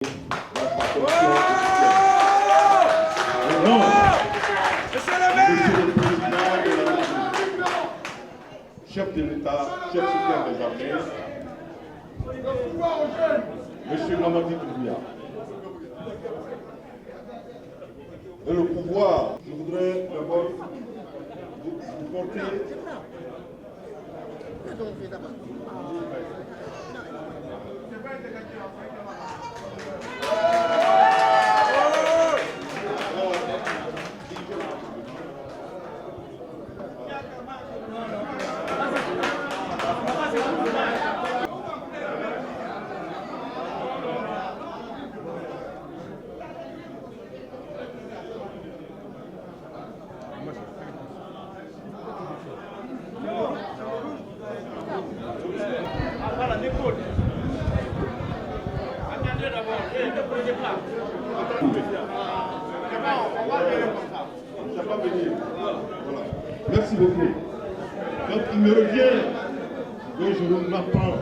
Chef de l'État, chef suprême des armées, M. Mamadi Doumbouya. Et le pouvoir, je voudrais d'abord vous porter Merci beaucoup. Donc il me revient que je vous m'apprends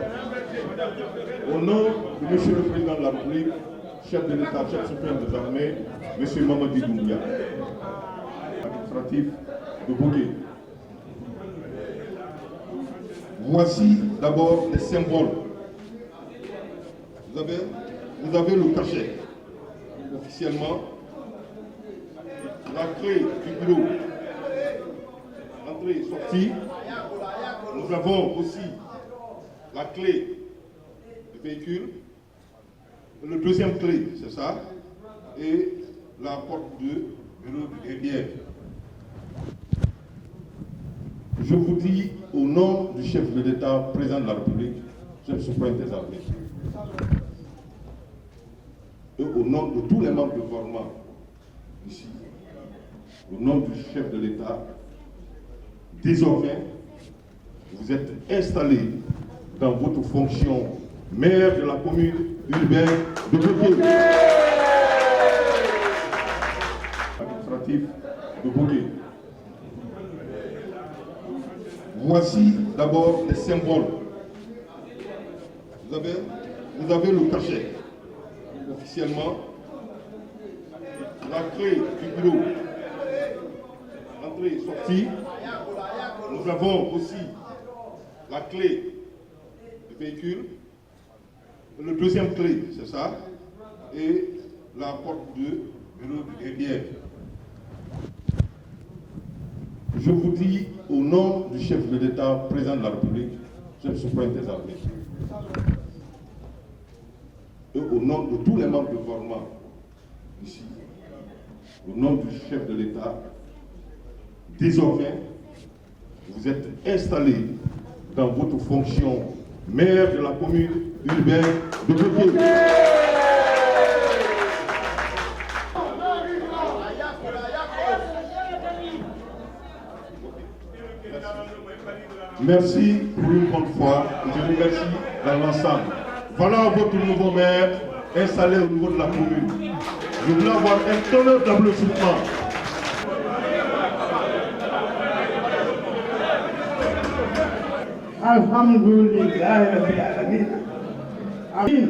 au nom de M. le Président de la République, chef de l'État, chef suprême des armées, M. Mamadi Doumbouya, administratif de Boké. Voici d'abord les symboles. Vous avez le cachet, officiellement, la clé du bureau, entrée et sortie. Nous avons aussi la clé du véhicule, le deuxième clé, c'est ça, et la porte de bureau du derrière. Je vous dis au nom du chef de l'État, président de la République, chef suprême des armées, et au nom de tous les membres du gouvernement ici, au nom du chef de l'État, désormais, vous êtes installé dans votre fonction maire de la commune urbaine de Boké. Administratif de Boké. Voici d'abord les symboles. Vous avez le cachet, officiellement, la clé du bureau, entrée et sortie. Nous avons aussi la clé du véhicule, le deuxième clé, c'est ça, et la porte de bureau du derrière. Je vous dis au nom du chef de l'État, président de la République, chef suprême des armées, et au nom de tous les membres du gouvernement ici, au nom du chef de l'État, désormais, vous êtes installé dans votre fonction maire de la commune urbaine de Boké. Merci pour une bonne fois et je vous remercie dans l'ensemble. Voilà votre nouveau maire installé au niveau de la commune. Je voulais avoir un tonnerre d'applaudissements. Alhamdulillah Rabbil Alamin. Amin.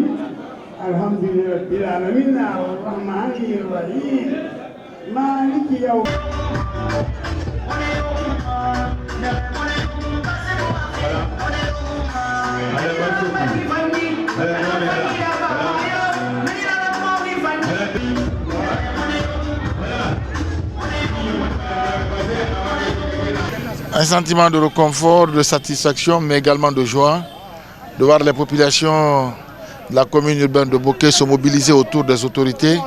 Alhamdulillah Rabbil Alamin. Ar-Rahmanir Rahim. Maliki yawm. Un sentiment de réconfort, de satisfaction, mais également de joie de voir les populations de la commune urbaine de Boké se mobiliser autour des autorités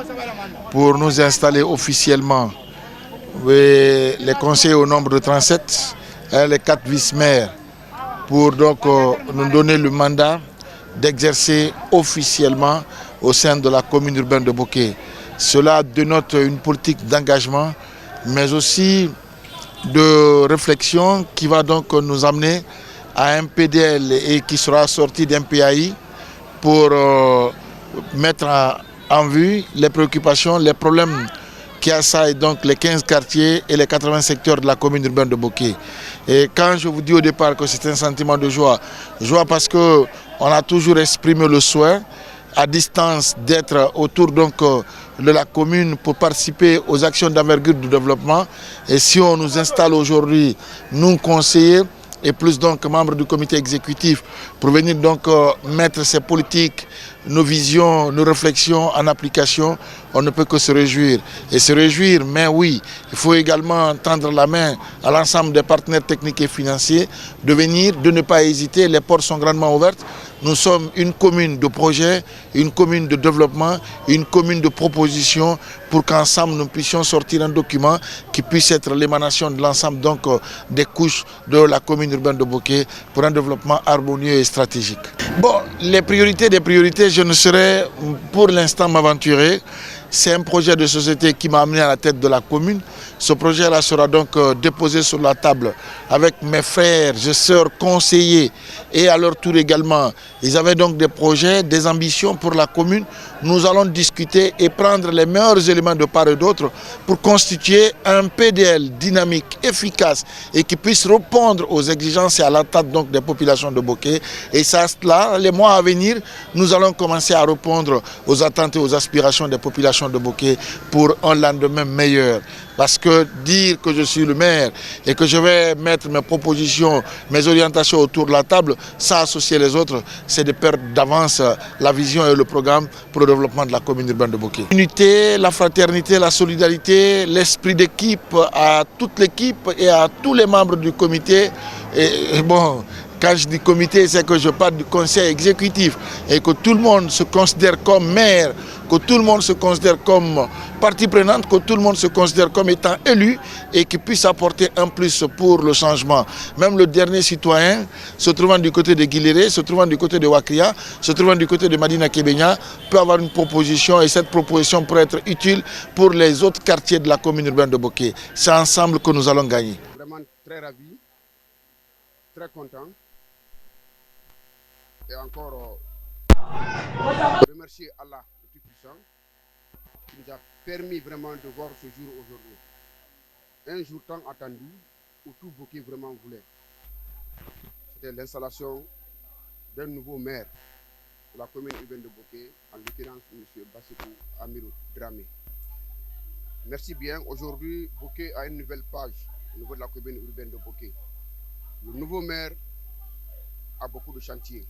pour nous installer officiellement les conseillers au nombre de 37 et les 4 vice-maires pour donc nous donner le mandat d'exercer officiellement au sein de la commune urbaine de Boké. Cela dénote une politique d'engagement, mais aussi de réflexion qui va donc nous amener à un PDL et qui sera sorti d'un PAI pour mettre en vue les préoccupations, les problèmes qui assaillent donc les 15 quartiers et les 80 secteurs de la commune urbaine de Boké. Et quand je vous dis au départ que c'est un sentiment de joie, joie parce qu'on a toujours exprimé le souhait à distance d'être autour donc de la commune pour participer aux actions d'envergure du développement. Et si on nous installe aujourd'hui, nous conseillers, et plus donc membres du comité exécutif, pour venir donc mettre ces politiques, nos visions, nos réflexions en application, on ne peut que se réjouir. Et se réjouir, mais oui, il faut également tendre la main à l'ensemble des partenaires techniques et financiers de venir, de ne pas hésiter, les portes sont grandement ouvertes. Nous sommes une commune de projet, une commune de développement, une commune de proposition pour qu'ensemble nous puissions sortir un document qui puisse être l'émanation de l'ensemble donc des couches de la commune urbaine de Bokeh pour un développement harmonieux et stratégique. Bon, les priorités des priorités, je ne saurais pour l'instant m'aventurer. C'est un projet de société qui m'a amené à la tête de la commune. Ce projet-là sera donc déposé sur la table avec mes frères et sœurs conseillers et à leur tour également. Ils avaient donc des projets, des ambitions pour la commune. Nous allons discuter et prendre les meilleurs éléments de part et d'autre pour constituer un PDL dynamique, efficace et qui puisse répondre aux exigences et à l'attente donc des populations de Bokeh. Et ça, là, les mois à venir, nous allons commencer à répondre aux attentes et aux aspirations des populations de Bokeh pour un lendemain meilleur. Parce que dire que je suis le maire et que je vais mettre mes propositions, mes orientations autour de la table, sans associer les autres, c'est de perdre d'avance la vision et le programme pour le développement de la commune urbaine de Bokeh. L'unité, la fraternité, la solidarité, l'esprit d'équipe à toute l'équipe et à tous les membres du comité. Et bon, quand je dis comité, c'est que je parle du conseil exécutif et que tout le monde se considère comme maire, que tout le monde se considère comme partie prenante, que tout le monde se considère comme étant élu et qui puisse apporter un plus pour le changement. Même le dernier citoyen, se trouvant du côté de Guiléré, se trouvant du côté de Wakria, se trouvant du côté de Madina Kébénia, peut avoir une proposition et cette proposition pourrait être utile pour les autres quartiers de la commune urbaine de Bokeh. C'est ensemble que nous allons gagner. Vraiment très ravi, très content. Et encore remercier Allah le Tout-Puissant qui nous a permis vraiment de voir ce jour aujourd'hui. Un jour tant attendu où tout Bokeh vraiment voulait. C'était l'installation d'un nouveau maire de la commune urbaine de Bokeh, en l'occurrence M. Bassirou Amirou Dramé. Merci bien. Aujourd'hui, Bokeh a une nouvelle page au niveau de la commune urbaine de Bokeh. Le nouveau maire a beaucoup de chantiers.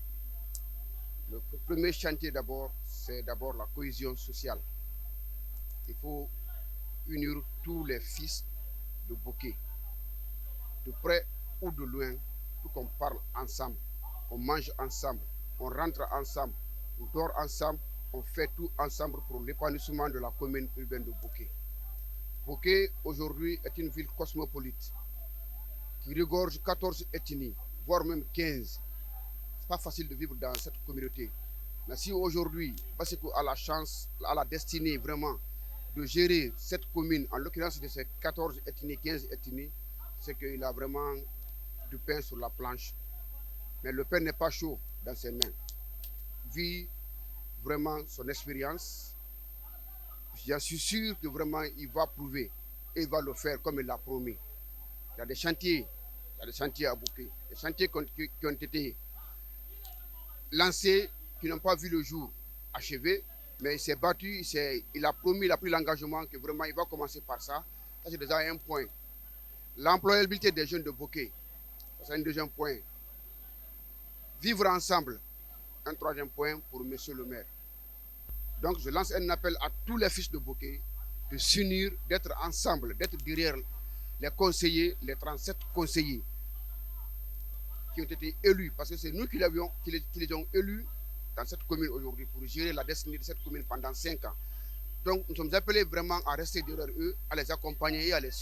Le premier chantier d'abord, c'est d'abord la cohésion sociale. Il faut unir tous les fils de Bokeh, de près ou de loin, pour qu'on parle ensemble, on mange ensemble, on rentre ensemble, on dort ensemble, on fait tout ensemble pour l'épanouissement de la commune urbaine de Bokeh. Bokeh aujourd'hui est une ville cosmopolite qui regorge 14 ethnies, voire même 15. C'est pas facile de vivre dans cette communauté. Mais si aujourd'hui, Bassirou a la chance, a la destinée vraiment de gérer cette commune, en l'occurrence de ces 14 ethnies, 15 ethnies, c'est qu'il a vraiment du pain sur la planche. Mais le pain n'est pas chaud dans ses mains. Vu vraiment son expérience, je suis sûr que vraiment il va prouver et il va le faire comme il l'a promis. Il y a des chantiers à Bokeh, des chantiers qui ont été lancés, qui n'ont pas vu le jour achevé, mais il s'est battu, il a promis, il a pris l'engagement que vraiment il va commencer par ça. Ça c'est déjà un point. L'employabilité des jeunes de Bokeh, c'est un deuxième point. Vivre ensemble, un troisième point pour monsieur le maire. Donc je lance un appel à tous les fils de Bokeh de s'unir, d'être ensemble, d'être derrière les conseillers, les 37 conseillers qui ont été élus, parce que c'est nous qui les avons élus dans cette commune aujourd'hui pour gérer la destinée de cette commune pendant 5 ans. Donc nous sommes appelés vraiment à rester derrière eux, à les accompagner et à les suivre.